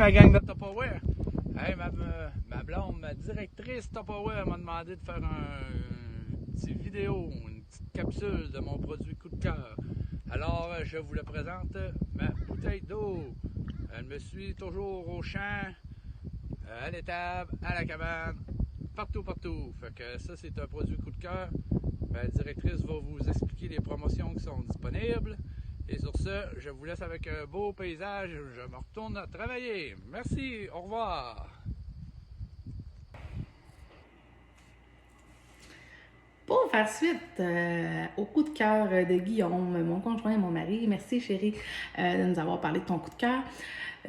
la gang de Tupperware. Hey, ma blonde, ma directrice Tupperware m'a demandé de faire une petite vidéo, une petite capsule de mon produit coup de cœur. Alors, je vous le présente, ma bouteille d'eau. Elle me suit toujours au champ, à l'étable, à la cabane, partout. Fait que ça, c'est un produit coup de cœur. Ma directrice va vous expliquer les promotions qui sont disponibles. Et sur ce, je vous laisse avec un beau paysage. Je me retourne à travailler. Merci, au revoir. Pour faire suite au coup de cœur de Guillaume, mon conjoint et mon mari, merci chérie de nous avoir parlé de ton coup de cœur.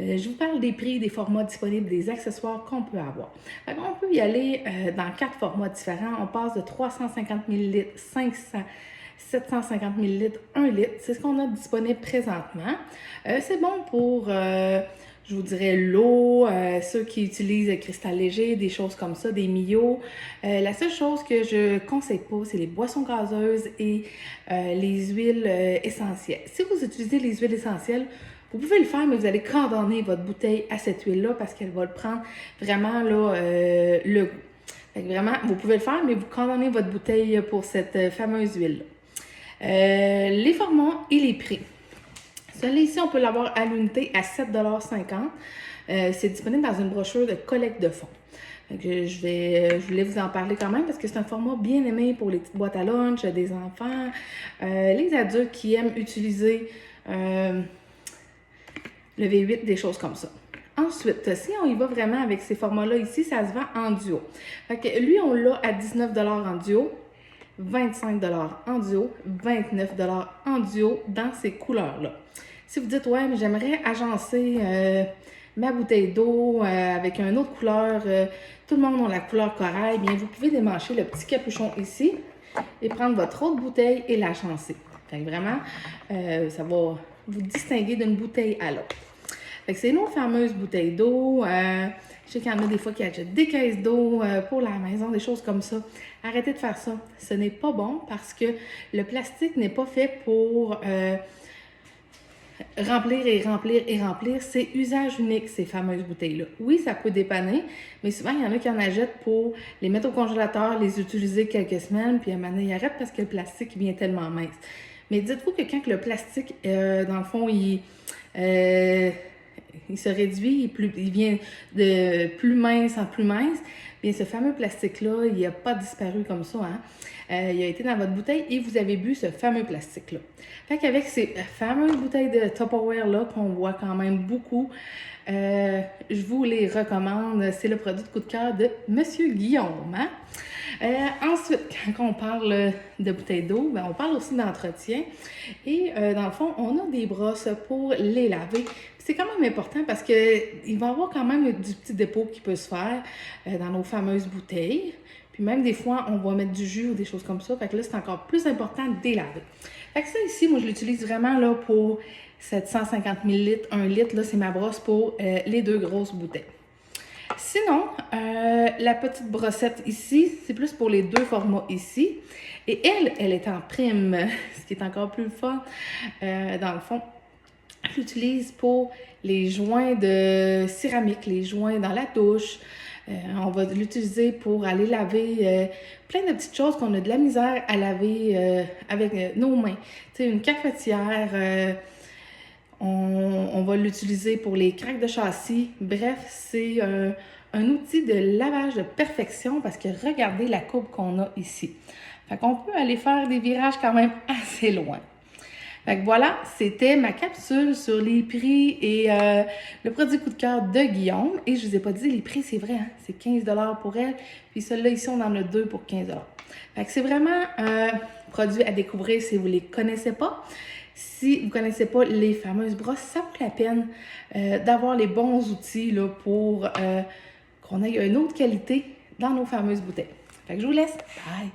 Je vous parle des prix, des formats disponibles, des accessoires qu'on peut avoir. On peut y aller dans 4 formats différents. On passe de 350 ml, 500 750 ml, 1 litre. C'est ce qu'on a disponible présentement. C'est bon pour, je vous dirais, l'eau, ceux qui utilisent cristal léger, des choses comme ça, des Mio. La seule chose que je conseille pas, c'est les boissons gazeuses et les huiles essentielles. Si vous utilisez les huiles essentielles, vous pouvez le faire, mais vous allez condamner votre bouteille à cette huile-là parce qu'elle va le prendre vraiment là, le goût. Fait que vraiment, vous pouvez le faire, mais vous condamnez votre bouteille pour cette fameuse huile-là. Les formats et les prix. Celui-là ici, on peut l'avoir à l'unité à 7,50 $. C'est disponible dans une brochure de collecte de fonds. Je voulais vous en parler quand même parce que c'est un format bien aimé pour les petites boîtes à lunch, des enfants, les adultes qui aiment utiliser le V8, des choses comme ça. Ensuite, si on y va vraiment avec ces formats-là ici, ça se vend en duo. Fait que lui, on l'a à 19 $ en duo, 25 $ en duo, 29 $ en duo dans ces couleurs-là. Si vous dites, ouais, mais j'aimerais agencer ma bouteille d'eau avec une autre couleur, tout le monde a la couleur corail, bien vous pouvez démancher le petit capuchon ici et prendre votre autre bouteille et l'agencer. Fait que vraiment, ça va vous distinguer d'une bouteille à l'autre. Fait que c'est nos fameuses bouteilles d'eau. Je sais qu'il y en a des fois qui achètent des caisses d'eau pour la maison, des choses comme ça. Arrêtez de faire ça. Ce n'est pas bon parce que le plastique n'est pas fait pour remplir. C'est usage unique, ces fameuses bouteilles-là. Oui, ça peut dépanner, mais souvent, il y en a qui en achètent pour les mettre au congélateur, les utiliser quelques semaines, puis à un moment donné, ils arrêtent parce que le plastique vient tellement mince. Mais dites-vous que quand le plastique, dans le fond, il se réduit, il vient de plus mince en plus mince, bien ce fameux plastique-là, il n'a pas disparu comme ça, hein? Il a été dans votre bouteille et vous avez bu ce fameux plastique-là. Fait qu'avec ces fameuses bouteilles de Tupperware-là, qu'on voit quand même beaucoup, je vous les recommande. C'est le produit de coup de cœur de Monsieur Guillaume, hein? Ensuite, quand on parle de bouteilles d'eau, ben on parle aussi d'entretien. Et dans le fond, on a des brosses pour les laver. C'est quand même important parce qu'il va y avoir quand même du petit dépôt qui peut se faire dans nos fameuses bouteilles. Puis même des fois, on va mettre du jus ou des choses comme ça. Fait que là, c'est encore plus important de délaver. Fait que ça ici, moi, je l'utilise vraiment là pour 750 ml, 1 litre. Là, c'est ma brosse pour les 2 grosses bouteilles. Sinon, la petite brossette ici, c'est plus pour les 2 formats ici. Et elle est en prime, ce qui est encore plus fun. Dans le fond, je l'utilise pour les joints de céramique, les joints dans la douche. On va l'utiliser pour aller laver plein de petites choses qu'on a de la misère à laver avec nos mains. Tu sais, une cafetière, on va l'utiliser pour les craques de châssis. Bref, c'est un outil de lavage de perfection parce que regardez la courbe qu'on a ici. Fait qu'on peut aller faire des virages quand même assez loin. Fait que voilà, c'était ma capsule sur les prix et le produit coup de cœur de Guillaume. Et je ne vous ai pas dit les prix, c'est vrai, hein? C'est 15 $ pour elle. Puis celui-là ici, on en a 2 pour 15 $. Fait que c'est vraiment un produit à découvrir si vous ne les connaissez pas. Si vous ne connaissez pas les fameuses brosses, ça vaut la peine d'avoir les bons outils là, pour qu'on ait une autre qualité dans nos fameuses bouteilles. Fait que je vous laisse. Bye!